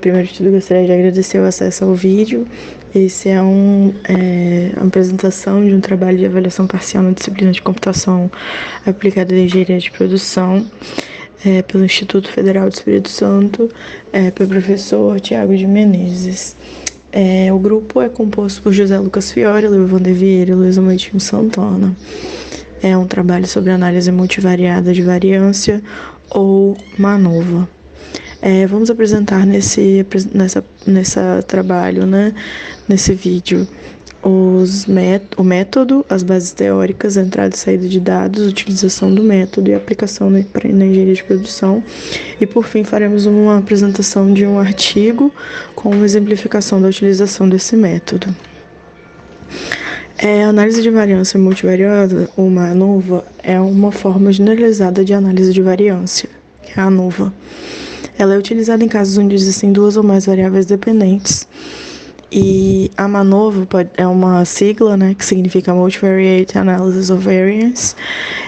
Primeiro de tudo, gostaria de agradecer o acesso ao vídeo. Esse é uma apresentação de um trabalho de avaliação parcial na disciplina de computação aplicada à engenharia de produção, pelo Instituto Federal do Espírito Santo, pelo professor Tiago de Menezes. O grupo é composto por José Lucas Fiore, Leovandro Vieira e Luísa Moitinho Santana. É um trabalho sobre análise multivariada de variância ou MANOVA. Vamos apresentar nesse trabalho, né, nesse vídeo, o método, as bases teóricas, a entrada e saída de dados, utilização do método e aplicação na engenharia de produção. E, por fim, faremos uma apresentação de um artigo com uma exemplificação da utilização desse método. A análise de variância multivariada, ou MANOVA, é uma forma generalizada de análise de variância, que é a ANOVA. Ela é utilizada em casos onde existem duas ou mais variáveis dependentes. E a MANOVA é uma sigla, né, que significa Multivariate Analysis of Variance,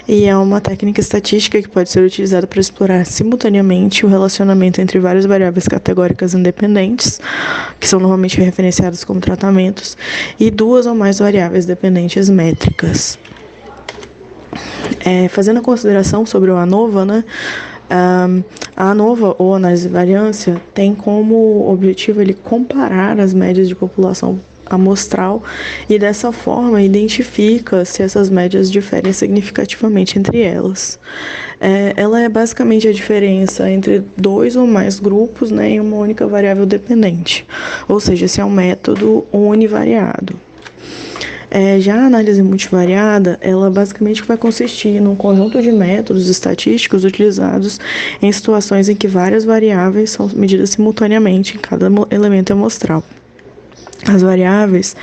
e é uma técnica estatística que pode ser utilizada para explorar simultaneamente o relacionamento entre várias variáveis categóricas independentes, que são normalmente referenciadas como tratamentos, e duas ou mais variáveis dependentes métricas. Fazendo a consideração sobre o ANOVA, né, a ANOVA, ou análise de variância, tem como objetivo ele comparar as médias de população amostral e, dessa forma, identifica se essas médias diferem significativamente entre elas. Ela é basicamente a diferença entre dois ou mais grupos, né, em uma única variável dependente, ou seja, esse é um método univariado. Já a análise multivariada, ela basicamente vai consistir num conjunto de métodos estatísticos utilizados em situações em que várias variáveis são medidas simultaneamente em cada elemento amostral. As variáveis,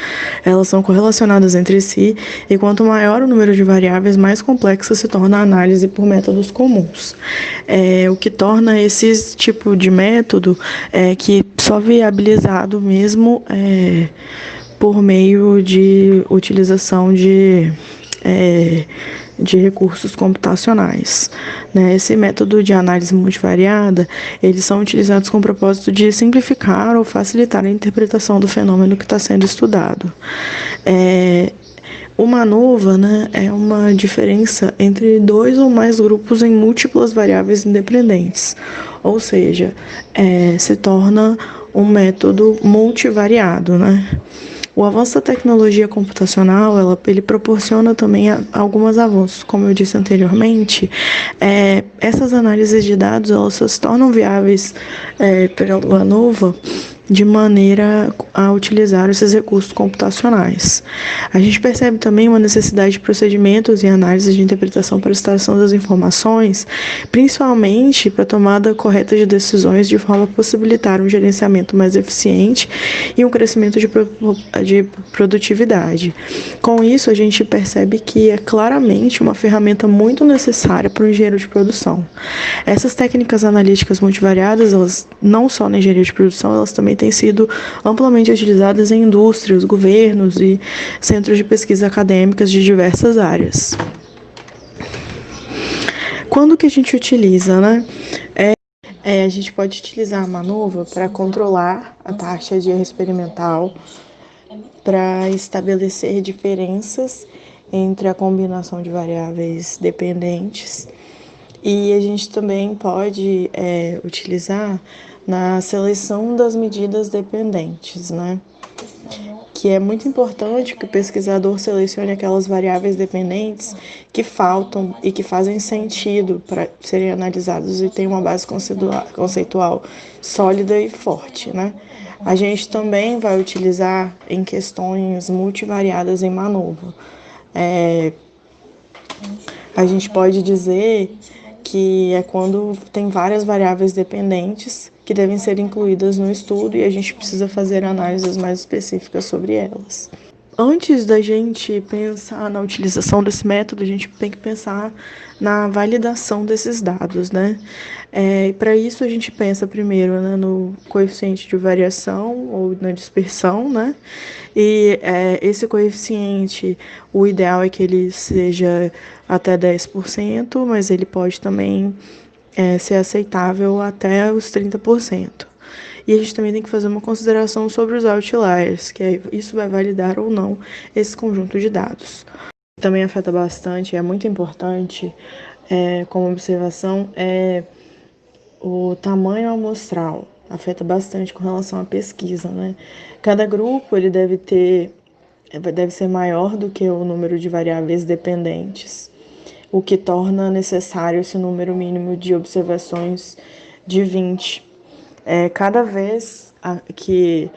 elas são correlacionadas entre si, e quanto maior o número de variáveis, mais complexa se torna a análise por métodos comuns. O que torna esse tipo de método que só viabilizado mesmo por meio de utilização de recursos computacionais. Esse método de análise multivariada, eles são utilizados com o propósito de simplificar ou facilitar a interpretação do fenômeno que está sendo estudado. O MANOVA, né, é uma diferença entre dois ou mais grupos em múltiplas variáveis independentes, ou seja, se torna um método multivariado, né? O avanço da tecnologia computacional, ele proporciona também alguns avanços, como eu disse anteriormente. Essas análises de dados, elas só se tornam viáveis pela ANOVA de maneira a utilizar esses recursos computacionais. A gente percebe também uma necessidade de procedimentos e análises de interpretação para a extração das informações, principalmente para a tomada correta de decisões, de forma a possibilitar um gerenciamento mais eficiente e um crescimento de produtividade. Com isso, a gente percebe que é claramente uma ferramenta muito necessária para o engenheiro de produção. Essas técnicas analíticas multivariadas, elas não só na engenharia de produção, elas também têm sido amplamente utilizadas em indústrias, governos e centros de pesquisa acadêmicas de diversas áreas. Quando que a gente utiliza, né? A gente pode utilizar a MANOVA para controlar a taxa de erro experimental, para estabelecer diferenças entre a combinação de variáveis dependentes, e a gente também pode utilizar na seleção das medidas dependentes, né? Que é muito importante que o pesquisador selecione aquelas variáveis dependentes que faltam e que fazem sentido para serem analisadas e tem uma base conceitual sólida e forte, né? A gente também vai utilizar em questões multivariadas em MANOVA. A gente pode dizer que é quando tem várias variáveis dependentes que devem ser incluídas no estudo e a gente precisa fazer análises mais específicas sobre elas. Antes da gente pensar na utilização desse método, a gente tem que pensar na validação desses dados, né? Para isso, a gente pensa primeiro, né, no coeficiente de variação ou na dispersão, né? E esse coeficiente, o ideal é que ele seja até 10%, mas ele pode também ser aceitável até os 30%. E a gente também tem que fazer uma consideração sobre os outliers, que isso vai validar ou não esse conjunto de dados. Também afeta bastante, é muito importante, como observação, o tamanho amostral. Afeta bastante com relação à pesquisa, né? Cada grupo ele deve ser maior do que o número de variáveis dependentes, o que torna necessário esse número mínimo de observações de 20. Cada vez que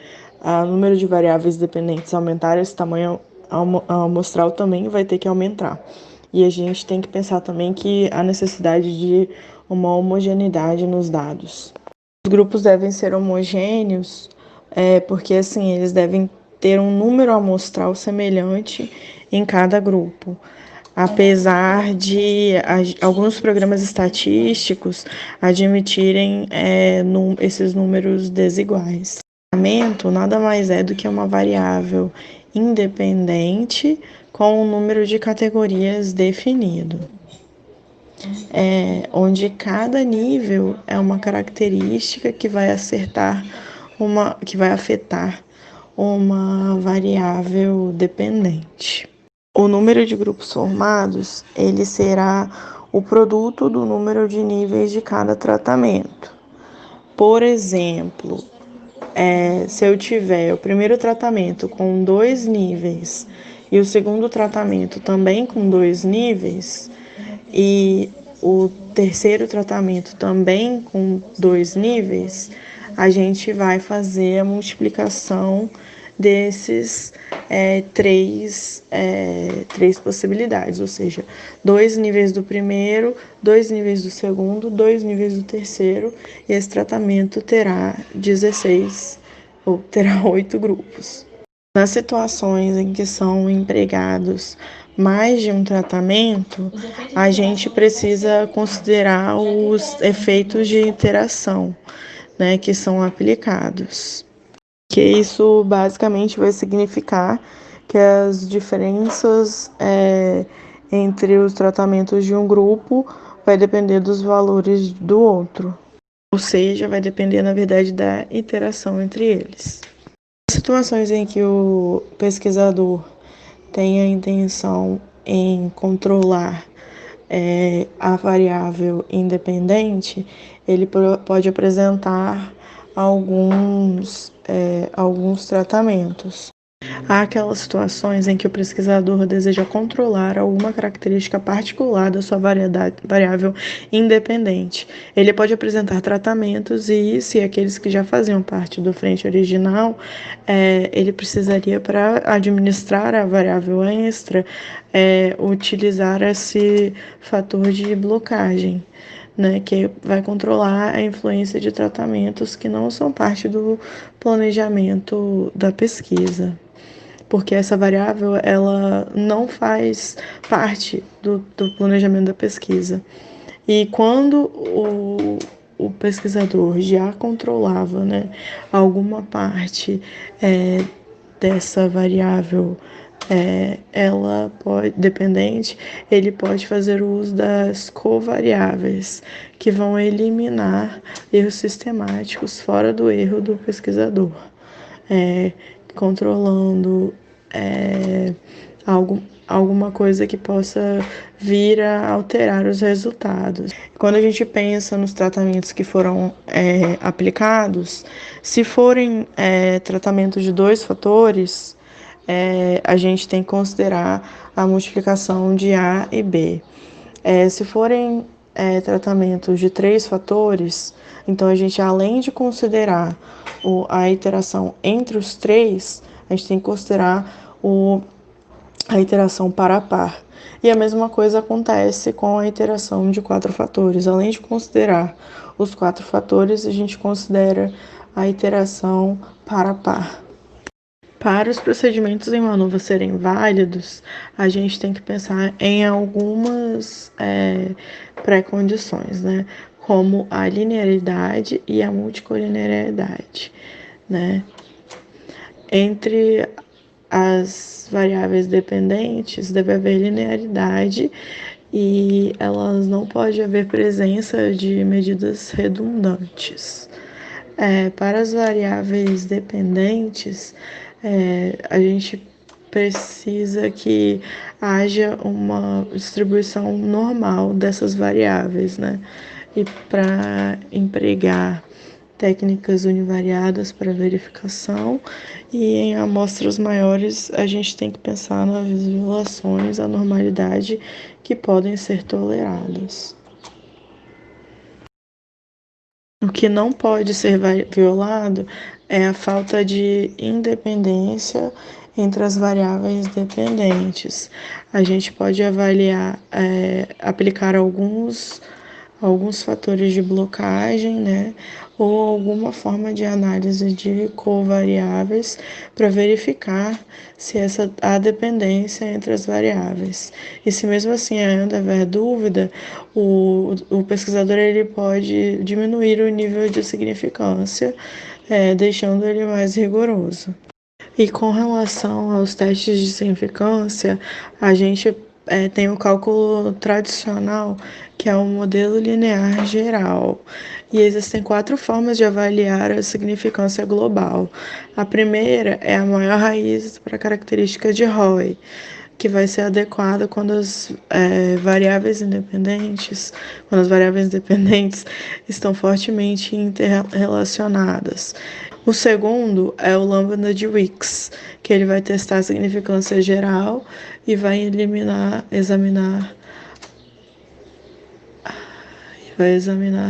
o número de variáveis dependentes aumentar, esse tamanho amostral também vai ter que aumentar. E a gente tem que pensar também que há necessidade de uma homogeneidade nos dados. Os grupos devem ser homogêneos, porque assim eles devem ter um número amostral semelhante em cada grupo, apesar de alguns programas estatísticos admitirem esses números desiguais. O tratamento nada mais é do que uma variável independente com um número de categorias definido, onde cada nível é uma característica que vai afetar uma variável dependente. O número de grupos formados, ele será o produto do número de níveis de cada tratamento. Por exemplo, se eu tiver o primeiro tratamento com 2 níveis e o segundo tratamento também com 2 níveis e o terceiro tratamento também com 2 níveis, a gente vai fazer a multiplicação desses três possibilidades, ou seja, 2 níveis do primeiro, 2 níveis do segundo, 2 níveis do terceiro, e esse tratamento terá 16 ou terá 8 grupos. Nas situações em que são empregados mais de um tratamento, a gente precisa considerar os efeitos de interação, né, que são aplicados. Que isso basicamente vai significar que as diferenças entre os tratamentos de um grupo vai depender dos valores do outro, ou seja, vai depender, na verdade, da interação entre eles. Situações em que o pesquisador tem a intenção em controlar a variável independente, ele pode apresentar alguns tratamentos. Há aquelas situações em que o pesquisador deseja controlar alguma característica particular da sua variável independente. Ele pode apresentar tratamentos e, se aqueles que já faziam parte do frente original, ele precisaria, para administrar a variável extra, utilizar esse fator de blocagem, né, que vai controlar a influência de tratamentos que não são parte do planejamento da pesquisa, porque essa variável ela não faz parte do planejamento da pesquisa. E quando o pesquisador já controlava, né, alguma parte dessa variável ela pode, dependente, ele pode fazer o uso das covariáveis, que vão eliminar erros sistemáticos fora do erro do pesquisador, controlando alguma coisa que possa vir a alterar os resultados. Quando a gente pensa nos tratamentos que foram aplicados, se forem tratamentos de 2 fatores, a gente tem que considerar a multiplicação de A e B. Se forem tratamentos de 3 fatores, então a gente, além de considerar a iteração entre os 3, a gente tem que considerar a iteração par a par. E a mesma coisa acontece com a iteração de 4 fatores. Além de considerar os 4 fatores, a gente considera a iteração par a par. Para os procedimentos em MANOVA serem válidos, a gente tem que pensar em algumas pré-condições, né? Como a linearidade e a multicolinearidade, né? Entre as variáveis dependentes, deve haver linearidade e elas não pode haver presença de medidas redundantes. Para as variáveis dependentes, a gente precisa que haja uma distribuição normal dessas variáveis, né? E para empregar técnicas univariadas para verificação, e em amostras maiores a gente tem que pensar nas violações à normalidade que podem ser toleradas. O que não pode ser violado é a falta de independência entre as variáveis dependentes. A gente pode avaliar, aplicar alguns fatores de blocagem, né? Ou alguma forma de análise de covariáveis para verificar se há dependência entre as variáveis. E se mesmo assim ainda houver dúvida, o pesquisador ele pode diminuir o nível de significância, deixando ele mais rigoroso. E com relação aos testes de significância, a gente tem o cálculo tradicional, que é o modelo linear geral. E existem 4 formas de avaliar a significância global. A primeira é a maior raiz para a característica de Roy, que vai ser adequada quando as variáveis independentes, estão fortemente interrelacionadas. O segundo é o lambda de Weeks, que ele vai testar a significância geral e vai examinar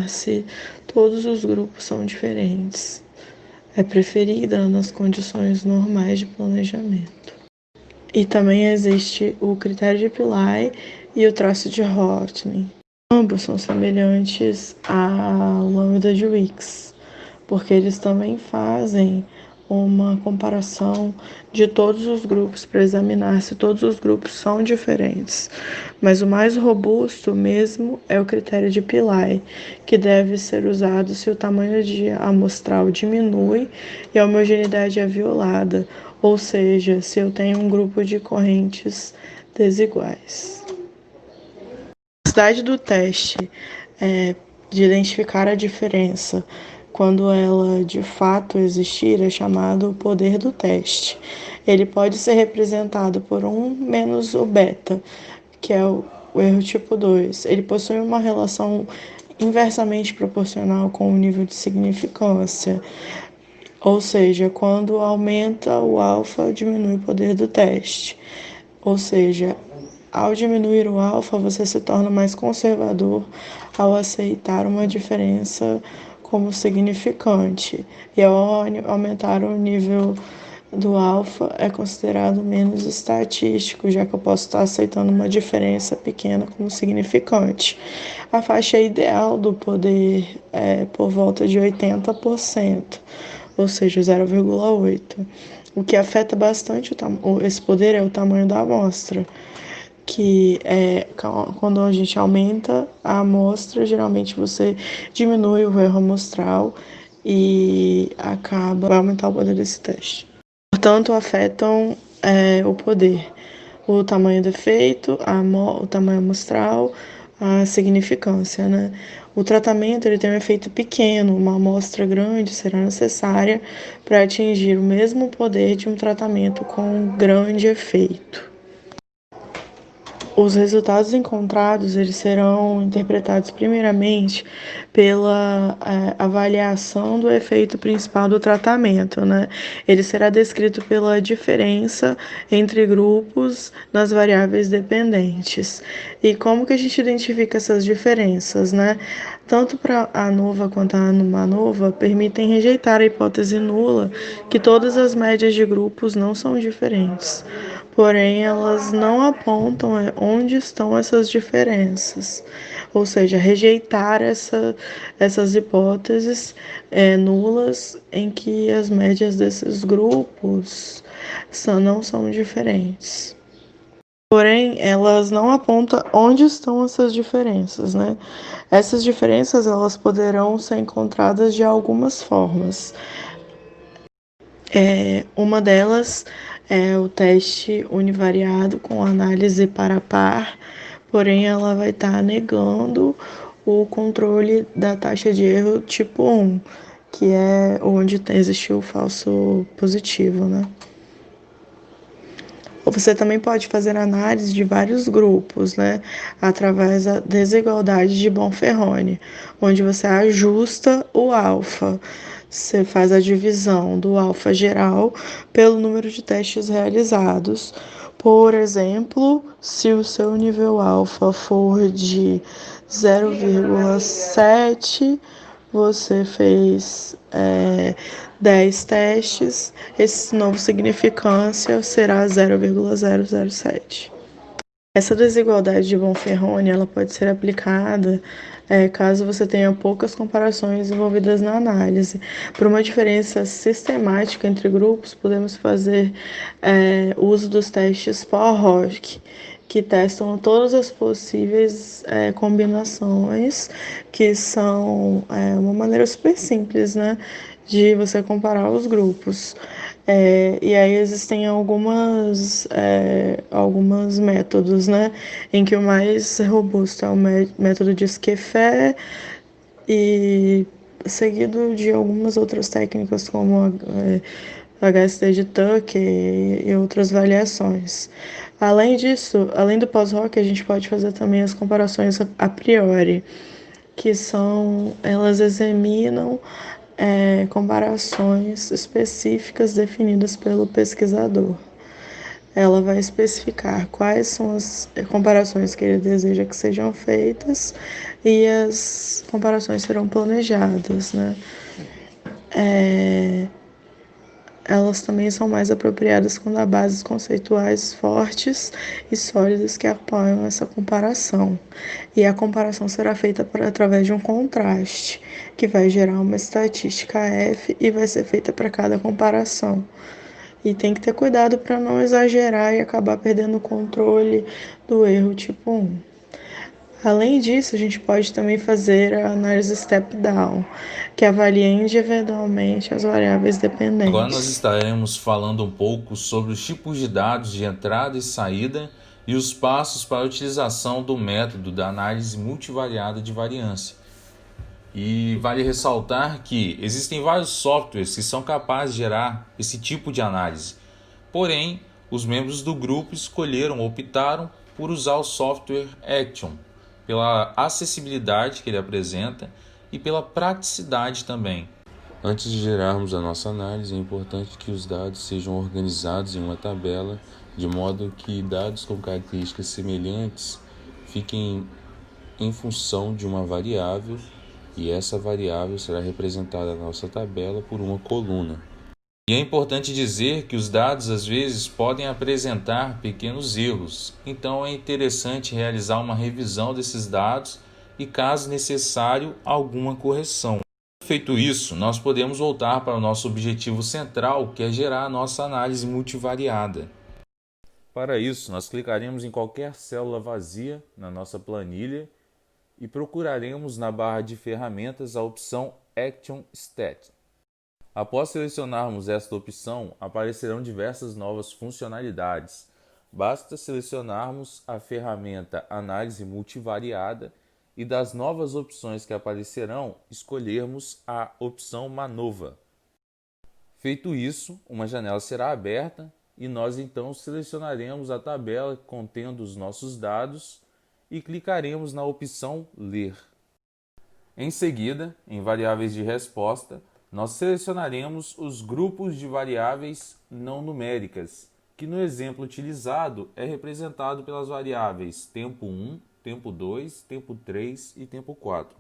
se todos os grupos são diferentes. É preferida nas condições normais de planejamento. E também existe o critério de Pillai e o traço de Rorty. Ambos são semelhantes ao lambda de Weeks, porque eles também fazem uma comparação de todos os grupos para examinar se todos os grupos são diferentes. Mas o mais robusto mesmo é o critério de Pillai, que deve ser usado se o tamanho de amostral diminui e a homogeneidade é violada, ou seja, se eu tenho um grupo de correntes desiguais. A capacidade do teste de identificar a diferença quando ela de fato existir é chamado poder do teste. Ele pode ser representado por 1 menos o beta, que é o erro tipo 2. Ele possui uma relação inversamente proporcional com o nível de significância, ou seja, quando aumenta o alfa, diminui o poder do teste. Ou seja, ao diminuir o alfa, você se torna mais conservador ao aceitar uma diferença como significante. E ao aumentar o nível do alfa, é considerado menos estatístico, já que eu posso estar aceitando uma diferença pequena como significante. A faixa ideal do poder é por volta de 80%, ou seja, 0,8%. O que afeta bastante esse poder é o tamanho da amostra, que é quando a gente aumenta a amostra, geralmente você diminui o erro amostral e vai aumentar o poder desse teste. Portanto, afetam o poder, o tamanho do efeito, o tamanho amostral, a significância, né? O tratamento ele tem um efeito pequeno, uma amostra grande será necessária para atingir o mesmo poder de um tratamento com grande efeito. Os resultados encontrados eles serão interpretados primeiramente pela avaliação do efeito principal do tratamento, né? Ele será descrito pela diferença entre grupos nas variáveis dependentes. E como que a gente identifica essas diferenças, né? Tanto para a ANOVA quanto a ANUMANOVA permitem rejeitar a hipótese nula que todas as médias de grupos não são diferentes. Porém, elas não apontam onde estão essas diferenças, ou seja, rejeitar essas hipóteses nulas em que as médias desses grupos não são diferentes. Porém, elas não apontam onde estão essas diferenças, né? Essas diferenças elas poderão ser encontradas de algumas formas. Uma delas é o teste univariado com análise par a par, porém ela vai estar negando o controle da taxa de erro tipo 1, que é onde existiu o falso positivo, né? Você também pode fazer análise de vários grupos, né, através da desigualdade de Bonferroni, onde você ajusta o alfa. Você faz a divisão do alfa geral pelo número de testes realizados. Por exemplo, se o seu nível alfa for de 0,7, você fez 10 testes, esse novo significância será 0,007. Essa desigualdade de Bonferroni ela pode ser aplicada caso você tenha poucas comparações envolvidas na análise. Por uma diferença sistemática entre grupos, podemos fazer uso dos testes Poisson-Roch, que testam todas as possíveis combinações, que são uma maneira super simples, né, de você comparar os grupos. E aí existem algumas métodos, né, em que o mais robusto é o método de Esquifé e seguido de algumas outras técnicas como HST de Tucker e outras variações. Além disso, além do pós-rock, a gente pode fazer também as comparações a priori, que são, elas examinam comparações específicas definidas pelo pesquisador. Ela vai especificar quais são as comparações que ele deseja que sejam feitas e as comparações serão planejadas, né? Elas também são mais apropriadas quando há bases conceituais fortes e sólidas que apoiam essa comparação. E a comparação será feita através de um contraste, que vai gerar uma estatística F e vai ser feita para cada comparação. E tem que ter cuidado para não exagerar e acabar perdendo o controle do erro tipo 1. Além disso, a gente pode também fazer a análise step-down, que avalia individualmente as variáveis Agora nós dependentes. estaremos falando um pouco sobre os tipos de dados de entrada e saída e os passos para a utilização do método da análise multivariada de variância. E vale ressaltar que existem vários softwares que são capazes de gerar esse tipo de análise. Porém, os membros do grupo optaram por usar o software Action, pela acessibilidade que ele apresenta e pela praticidade também. Antes de gerarmos a nossa análise, é importante que os dados sejam organizados em uma tabela, de modo que dados com características semelhantes fiquem em função de uma variável, e essa variável será representada na nossa tabela por uma coluna. E é importante dizer que os dados às vezes podem apresentar pequenos erros, então é interessante realizar uma revisão desses dados e, caso necessário, alguma correção. Feito isso, nós podemos voltar para o nosso objetivo central, que é gerar a nossa análise multivariada. Para isso, nós clicaremos em qualquer célula vazia na nossa planilha e procuraremos na barra de ferramentas a opção Action Stat. Após selecionarmos esta opção, aparecerão diversas novas funcionalidades. Basta selecionarmos a ferramenta Análise Multivariada e, das novas opções que aparecerão, escolhermos a opção Manova. Feito isso, uma janela será aberta e nós então selecionaremos a tabela contendo os nossos dados e clicaremos na opção Ler. Em seguida, em Variáveis de Resposta, nós selecionaremos os grupos de variáveis não numéricas, que no exemplo utilizado é representado pelas variáveis tempo 1, tempo 2, tempo 3 e tempo 4.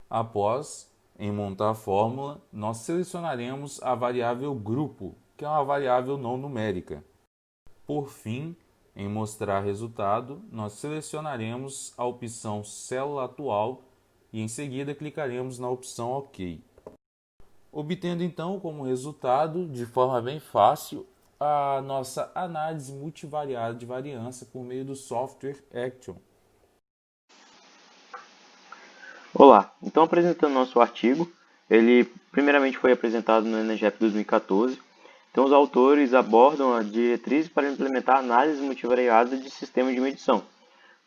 Após, em montar a fórmula, nós selecionaremos a variável grupo, que é uma variável não numérica. Por fim, em mostrar resultado, nós selecionaremos a opção célula atual e em seguida clicaremos na opção OK. Obtendo então como resultado, de forma bem fácil, a nossa análise multivariada de variância por meio do software Action. Olá, então apresentando nosso artigo, ele primeiramente foi apresentado no ENEGEP 2014. Então os autores abordam a diretriz para implementar análise multivariada de sistemas de medição,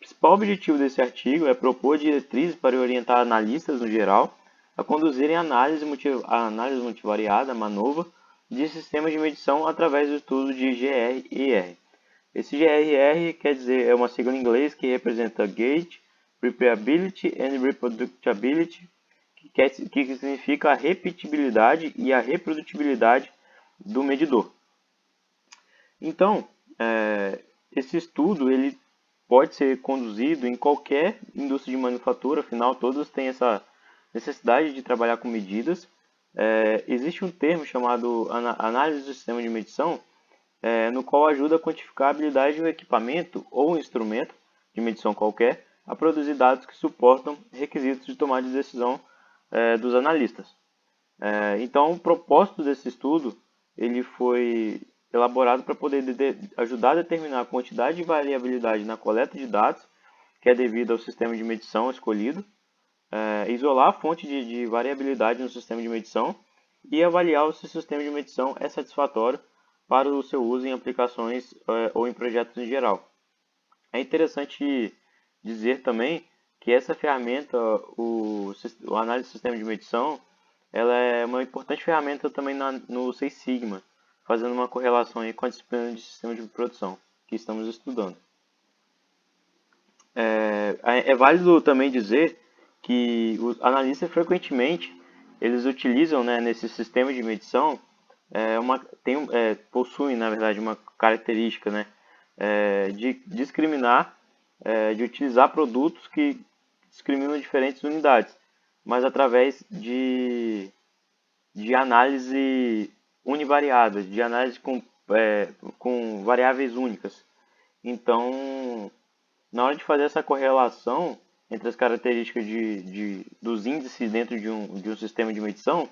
principal objetivo desse artigo é propor diretrizes para orientar analistas no geral a conduzirem a análise multivariada, MANOVA, de sistemas de medição através do estudo de GRR. Esse GRR quer dizer, é uma sigla em inglês que representa Gauge, Repeatability and Reproducibility, que significa a repetibilidade e a reprodutibilidade do medidor. Então, esse estudo ele pode ser conduzido em qualquer indústria de manufatura, afinal todos têm essa necessidade de trabalhar com medidas. Existe um termo chamado análise do sistema de medição, no qual ajuda a quantificar a habilidade de um equipamento ou um instrumento de medição qualquer a produzir dados que suportam requisitos de tomada de decisão dos analistas. Então, o propósito desse estudo ele foi elaborado para poder ajudar a determinar a quantidade de variabilidade na coleta de dados, que é devida ao sistema de medição escolhido, isolar a fonte de variabilidade no sistema de medição e avaliar se o sistema de medição é satisfatório para o seu uso em aplicações ou em projetos em geral. É interessante dizer também que essa ferramenta, o análise do sistema de medição, ela é uma importante ferramenta também no Six Sigma, fazendo uma correlação aí com a disciplina de sistema de produção que estamos estudando. É válido também dizer que os analistas frequentemente eles utilizam, nesse sistema de medição possuem na verdade uma característica, de discriminar, de utilizar produtos que discriminam diferentes unidades, mas através de análise univariada, de análise com variáveis únicas. Então, na hora de fazer essa correlação entre as características dos índices dentro de um sistema de medição,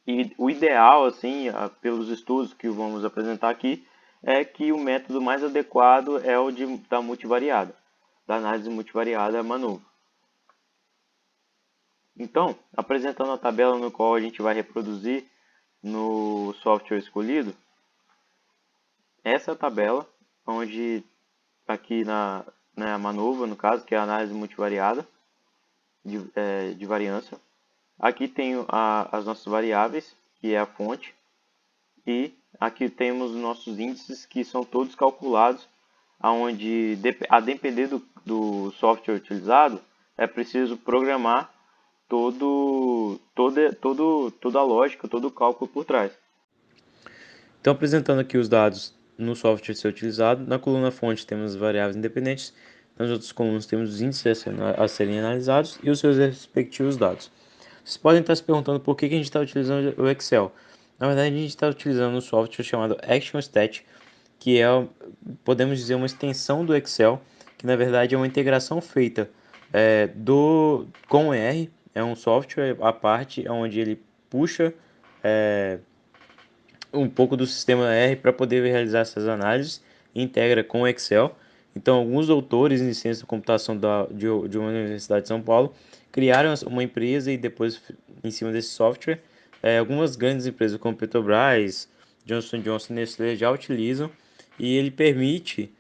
e o ideal, assim, pelos estudos que vamos apresentar aqui, é que o método mais adequado é o da multivariada, da análise multivariada MANOVA. Então, apresentando a tabela no qual a gente vai reproduzir no software escolhido, essa tabela, onde aqui na MANOVA, no caso, que é a análise multivariada de variância, aqui tem as nossas variáveis, que é a fonte, e aqui temos os nossos índices, que são todos calculados, onde, a depender do software utilizado, é preciso programar toda a lógica, todo o cálculo por trás. Então, apresentando aqui os dados no software a ser utilizado, na coluna fonte temos as variáveis independentes, nas outras colunas temos os índices a serem analisados e os seus respectivos dados. Vocês podem estar se perguntando por que a gente está utilizando o Excel. Na verdade, a gente está utilizando um software chamado ActionStat, que é, podemos dizer, uma extensão do Excel, que na verdade é uma integração feita com o R. É um software à parte, onde ele puxa um pouco do sistema R para poder realizar essas análises e integra com o Excel. Então, alguns doutores em ciência da computação de uma universidade de São Paulo criaram uma empresa e depois, em cima desse software, algumas grandes empresas como Petrobras, Johnson & Johnson e Nestlé já utilizam, e ele permite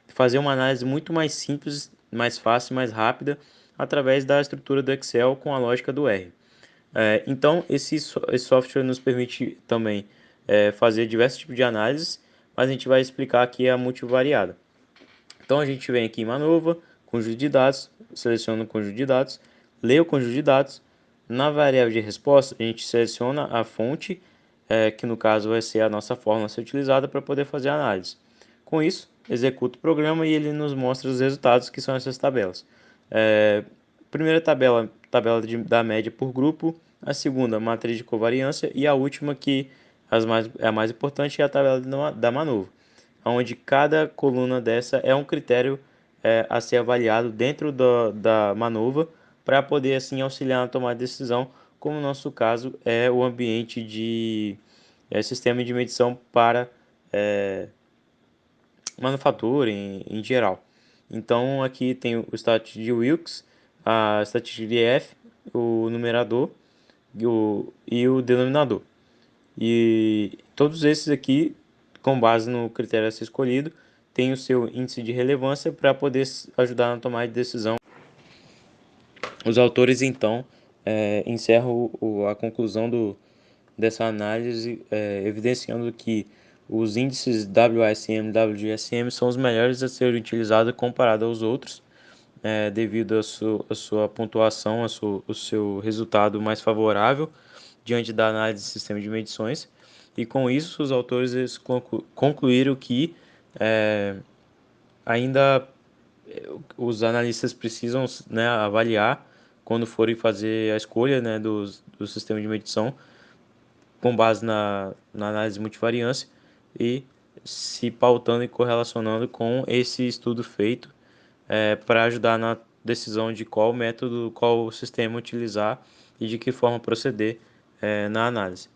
fazer uma análise muito mais simples, mais fácil, mais rápida, através da estrutura do Excel com a lógica do R. Então, esse software nos permite também fazer diversos tipos de análises, mas a gente vai explicar aqui a multivariada. Então, a gente vem aqui em MANOVA, conjunto de dados, seleciona o conjunto de dados, lê o conjunto de dados. Na variável de resposta, a gente seleciona a fonte, que no caso vai ser a nossa fórmula a ser utilizada para poder fazer a análise. Com isso, executa o programa e ele nos mostra os resultados, que são essas tabelas. Primeira tabela da média por grupo, a segunda, matriz de covariância, e a última, que é a mais importante, é a tabela da MANOVA, onde cada coluna dessa é um critério a ser avaliado dentro da MANOVA, para poder assim auxiliar na tomada de decisão, como no nosso caso é o ambiente de sistema de medição para manufatura em geral. Então aqui tem o estatístico de Wilks, a estatística de F, o numerador e o denominador. E todos esses aqui, com base no critério a ser escolhido, tem o seu índice de relevância para poder ajudar na tomada de decisão. Os autores, então, encerram a conclusão dessa análise, evidenciando que os índices WASM e WGSM são os melhores a serem utilizados comparado aos outros, devido à sua pontuação, o seu resultado mais favorável diante da análise de sistema de medições. E com isso, os autores eles concluíram que ainda os analistas precisam, né, avaliar quando forem fazer a escolha, né, do sistema de medição com base na análise multivariância e se pautando e correlacionando com esse estudo feito para ajudar na decisão de qual método, qual sistema utilizar e de que forma proceder na análise.